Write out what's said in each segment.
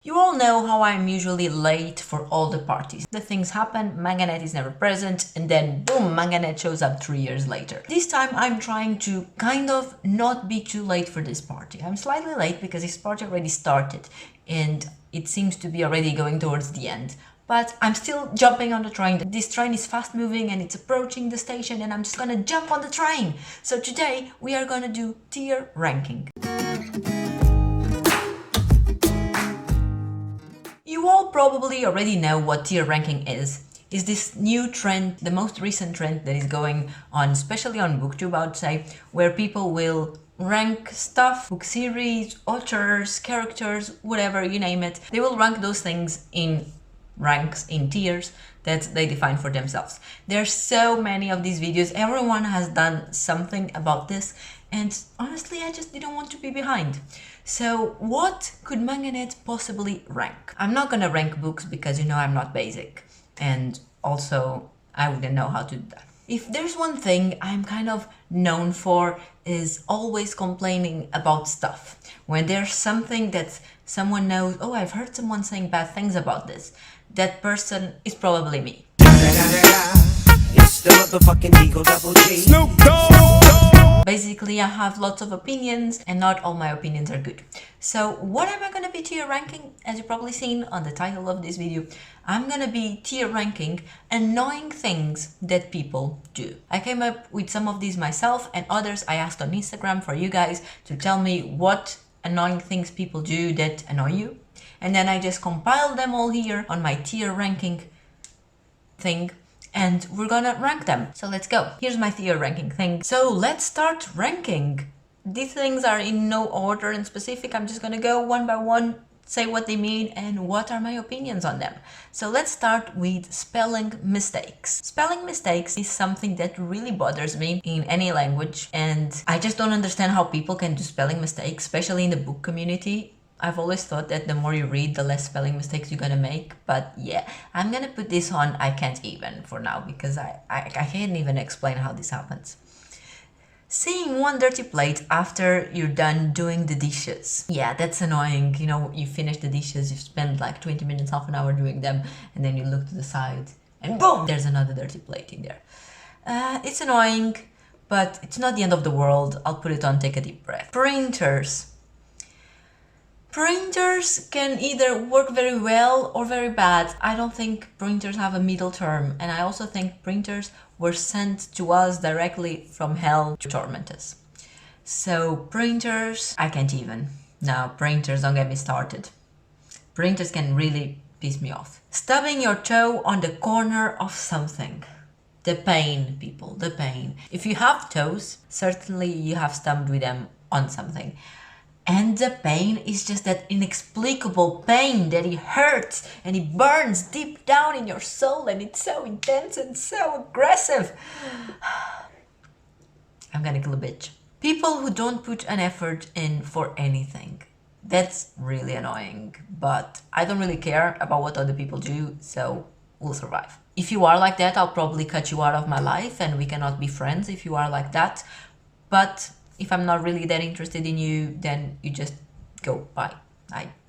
You all know how I'm usually late for all the parties. The things happen, Manganet is never present, and then boom, Manganet shows up 3 years later. This time I'm trying to kind of not be too late for this party. I'm slightly late because this party already started and it seems to be already going towards the end. But I'm still jumping on the train. This train is fast moving and it's approaching the station and I'm just gonna jump on the train. So today we are gonna do tier ranking. You all probably already know what tier ranking is. It's this new trend, the most recent trend that is going on, especially on BookTube, I would say, where people will rank stuff, book series, authors, characters, whatever, you name it. They will rank those things in ranks, in tiers that they define for themselves. There are so many of these videos. Everyone has done something about this, and honestly, I just didn't want to be behind. So what could Manganet possibly rank? I'm not gonna rank books because you know I'm not basic, and also I wouldn't know how to do that. If there's one thing I'm kind of known for is always complaining about stuff. When there's something that someone knows, oh, I've heard someone saying bad things about this, that person is probably me. It's the motherfucking Eagle Double G. Snoop Dogg! Basically, I have lots of opinions and not all my opinions are good. So what am I going to be tier ranking? As you've probably seen on the title of this video, I'm going to be tier ranking annoying things that people do. I came up with some of these myself and others I asked on Instagram for you guys to tell me what annoying things people do that annoy you. And then I just compiled them all here on my tier ranking thing. And we're gonna rank them. So let's go. Here's my tier ranking thing. So let's start ranking. These things are in no order in specific. I'm just gonna go one by one, say what they mean and what are my opinions on them. So let's start with spelling mistakes. Spelling mistakes is something that really bothers me in any language, and I just don't understand how people can do spelling mistakes, especially in the book community. I've always thought that the more you read, the less spelling mistakes you're gonna make. But yeah, I'm gonna put this on I can't even for now because I can't even explain how this happens. Seeing one dirty plate after you're done doing the dishes. Yeah, that's annoying. You know, you finish the dishes, you spend like 20 minutes, half an hour doing them, and then you look to the side and boom, there's another dirty plate in there. It's annoying, but it's not the end of the world. I'll put it on take a deep breath. Printers. Printers can either work very well or very bad. I don't think printers have a middle term, and I also think printers were sent to us directly from hell to torment us. So printers, I can't even. No, printers, don't get me started. Printers can really piss me off. Stubbing your toe on the corner of something. The pain, people, the pain. If you have toes, certainly you have stubbed with them on something. And the pain is just that inexplicable pain that it hurts and it burns deep down in your soul and it's so intense and so aggressive. I'm gonna kill a bitch. People who don't put an effort in for anything. That's really annoying, but I don't really care about what other people do, so we'll survive. If you are like that, I'll probably cut you out of my life and we cannot be friends if you are like that. But if I'm not really that interested in you, then you just go bye.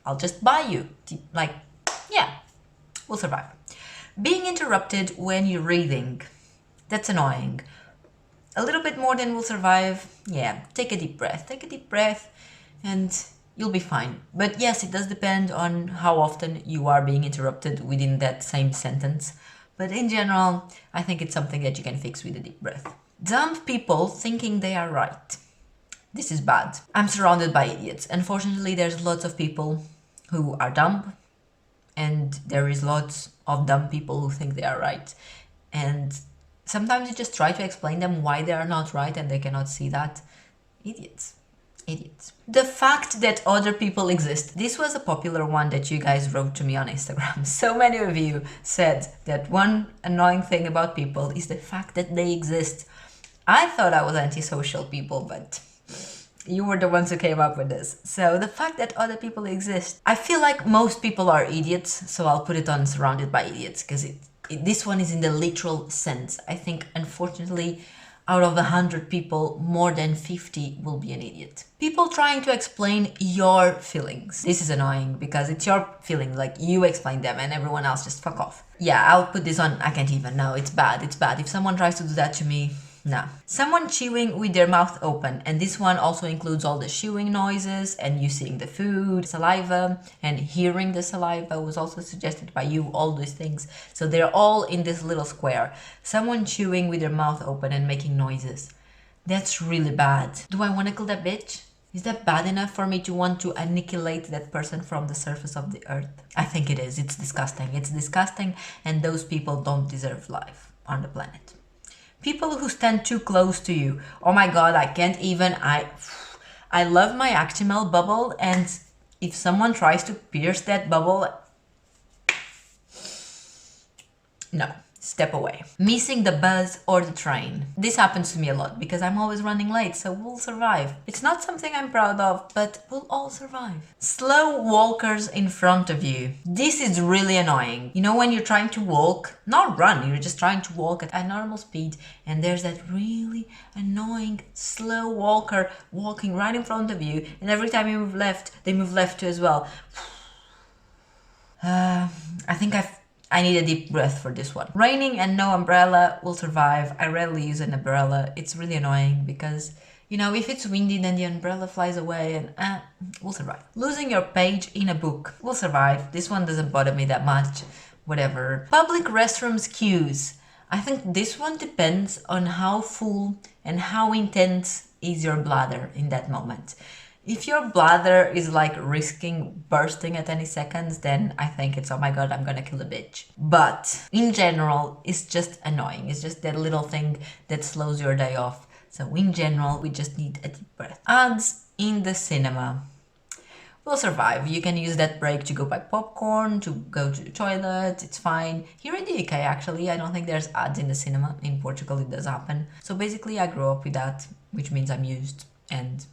I'll just buy you. Like, yeah, we'll survive. Being interrupted when you're reading. That's annoying. A little bit more than we'll survive. Yeah, take a deep breath. Take a deep breath and you'll be fine. But yes, it does depend on how often you are being interrupted within that same sentence. But in general, I think it's something that you can fix with a deep breath. Dumb people thinking they are right. This is bad. I'm surrounded by idiots. Unfortunately, there's lots of people who are dumb, and there is lots of dumb people who think they are right. And sometimes you just try to explain them why they are not right and they cannot see that. Idiots. Idiots. The fact that other people exist. This was a popular one that you guys wrote to me on Instagram. So many of you said that one annoying thing about people is the fact that they exist. I thought I was antisocial, people, but you were the ones who came up with this. So the fact that other people exist. I feel like most people are idiots, so I'll put it on surrounded by idiots because this one is in the literal sense. I think, unfortunately, out of 100 people, more than 50 will be an idiot. People trying to explain your feelings. This is annoying because it's your feelings, like you explain them and everyone else just fuck off. Yeah, I'll put this on, I can't even, no, it's bad, it's bad. If someone tries to do that to me, no. Someone chewing with their mouth open, and this one also includes all the chewing noises and you seeing the food, saliva, and hearing the saliva was also suggested by you, all these things. So they're all in this little square. Someone chewing with their mouth open and making noises. That's really bad. Do I want to kill that bitch? Is that bad enough for me to want to annihilate that person from the surface of the earth? I think it is. It's disgusting. It's disgusting, and those people don't deserve life on the planet. People who stand too close to you. Oh my god, I can't even. I love my HTML bubble, and if someone tries to pierce that bubble, no. Step away. Missing the bus or the train. This happens to me a lot because I'm always running late, so we'll survive. It's not something I'm proud of, but we'll all survive. Slow walkers in front of you. This is really annoying. You know when you're trying to walk, not run, you're just trying to walk at a normal speed, and there's that really annoying slow walker walking right in front of you, and every time you move left, they move left too as well. I think I need a deep breath for this one. Raining and no umbrella will survive. I rarely use an umbrella. It's really annoying because, you know, if it's windy then the umbrella flies away and we'll survive. Losing your page in a book will survive. This one doesn't bother me that much. Whatever. Public restrooms queues. I think this one depends on how full and how intense is your bladder in that moment. If your bladder is like risking bursting at any seconds, then I think it's, oh my god, I'm gonna kill a bitch. But in general, it's just annoying. It's just that little thing that slows your day off. So in general, we just need a deep breath. Ads in the cinema will survive. You can use that break to go buy popcorn, to go to the toilet, it's fine. Here in the UK, actually, I don't think there's ads in the cinema. In Portugal, it does happen. So basically, I grew up with that, which means I'm used and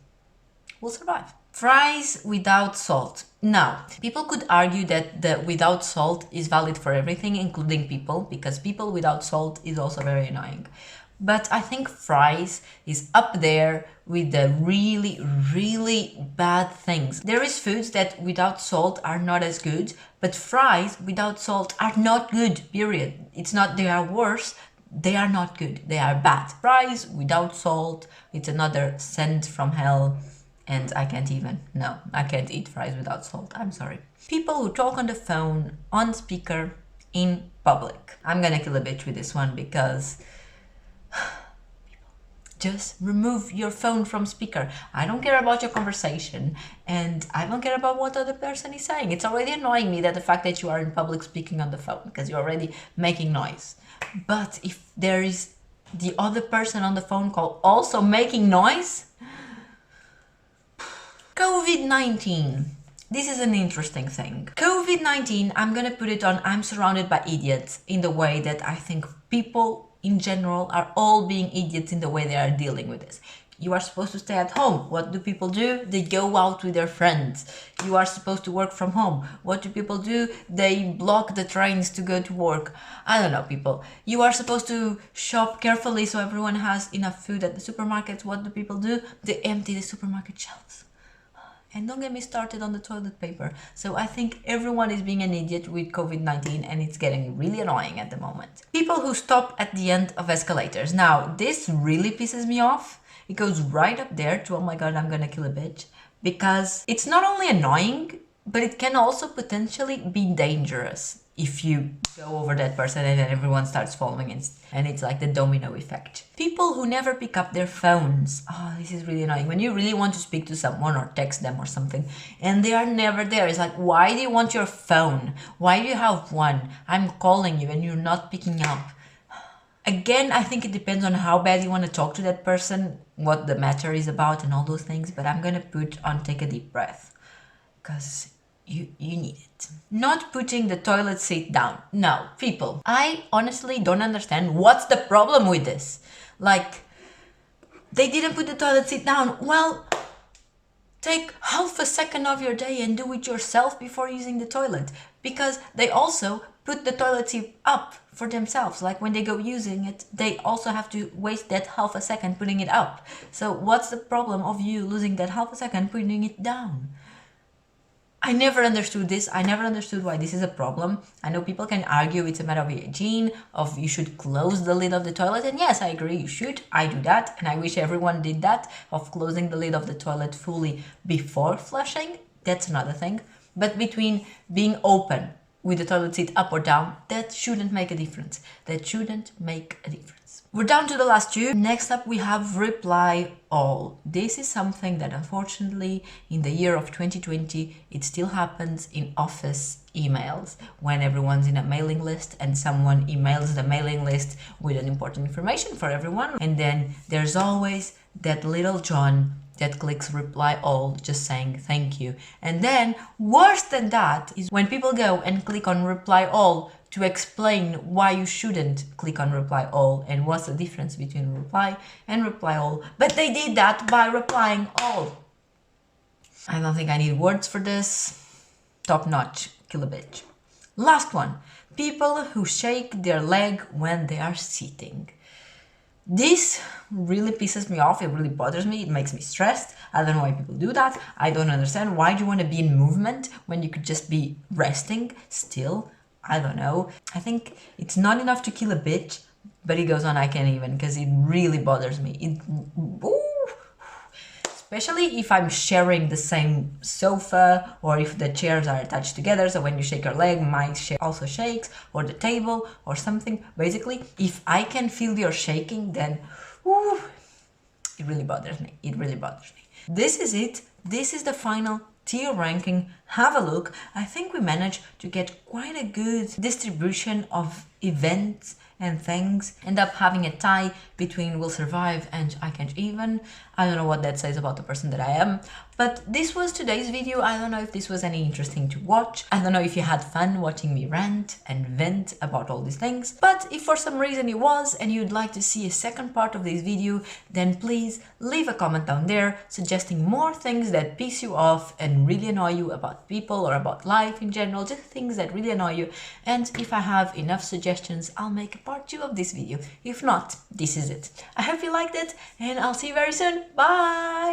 will survive. Fries without salt. Now, people could argue that the without salt is valid for everything, including people, because people without salt is also very annoying. But I think fries is up there with the really, really bad things. There is foods that without salt are not as good, but fries without salt are not good, period. It's not they are worse, they are not good, they are bad. Fries without salt, it's another scent from hell. And I can't even, no, I can't eat fries without salt, I'm sorry. People who talk on the phone, on speaker, in public. I'm gonna kill a bitch with this one because just remove your phone from speaker. I don't care about your conversation and I don't care about what other person is saying. It's already annoying me that the fact that you are in public speaking on the phone because you're already making noise. But if there is the other person on the phone call also making noise, COVID-19. This is an interesting thing. COVID-19, I'm gonna put it on I'm surrounded by idiots in the way that I think people in general are all being idiots in the way they are dealing with this. You are supposed to stay at home. What do people do? They go out with their friends. You are supposed to work from home. What do people do? They block the trains to go to work. I don't know, people. You are supposed to shop carefully so everyone has enough food at the supermarkets. What do people do? They empty the supermarket shelves. And don't get me started on the toilet paper. So I think everyone is being an idiot with COVID-19 and it's getting really annoying at the moment. People who stop at the end of escalators. Now, this really pisses me off. It goes right up there to, oh my god, I'm gonna kill a bitch. Because it's not only annoying, but it can also potentially be dangerous if you go over that person and then everyone starts following it. And it's like the domino effect. People who never pick up their phones. Oh, this is really annoying. When you really want to speak to someone or text them or something and they are never there. It's like, why do you want your phone? Why do you have one? I'm calling you and you're not picking up. Again, I think it depends on how bad you want to talk to that person, what the matter is about and all those things. But I'm going to put on take a deep breath because you need it. Not putting the toilet seat down. No, people, I honestly don't understand what's the problem with this. Like, they didn't put the toilet seat down. Well, take half a second of your day and do it yourself before using the toilet, because they also put the toilet seat up for themselves. Like when they go using it, they also have to waste that half a second putting it up. So what's the problem of you losing that half a second putting it down? I never understood this. I never understood why this is a problem. I know people can argue it's a matter of hygiene, of you should close the lid of the toilet. And yes, I agree, you should. I do that. And I wish everyone did that, of closing the lid of the toilet fully before flushing. That's another thing. But between being open with the toilet seat up or down, that shouldn't make a difference. That shouldn't make a difference. We're down to the last two. Next up, we have reply all. This is something that unfortunately in the year of 2020, it still happens in office emails when everyone's in a mailing list and someone emails the mailing list with an important information for everyone. And then there's always that little John that clicks reply all, just saying thank you. And then worse than that is when people go and click on reply all to explain why you shouldn't click on reply all and what's the difference between reply and reply all. But they did that by replying all. I don't think I need words for this. Top notch, kill a bitch. Last one, people who shake their leg when they are sitting. This really pisses me off. It really bothers me. It makes me stressed. I don't know why people do that. I don't understand. Why do you want to be in movement when you could just be resting still? I don't know. I think it's not enough to kill a bitch, but it goes on, I can't even, because it really bothers me. Especially if I'm sharing the same sofa or if the chairs are attached together. So when you shake your leg, my chair also shakes, or the table or something. Basically, if I can feel your shaking, then it really bothers me. It really bothers me. This is it. This is the final tier ranking. Have a look. I think we managed to get quite a good distribution of events and things. End up having a tie between will survive and I can't even. I don't know what that says about the person that I am. But this was today's video. I don't know if this was any interesting to watch. I don't know if you had fun watching me rant and vent about all these things. But if for some reason it was and you'd like to see a second part of this video, then please leave a comment down there suggesting more things that piss you off and really annoy you about people or about life in general, just things that really annoy you. And if I have enough suggestions, I'll make a part 2 of this video. If not, this is it. I hope you liked it and I'll see you very soon. Bye!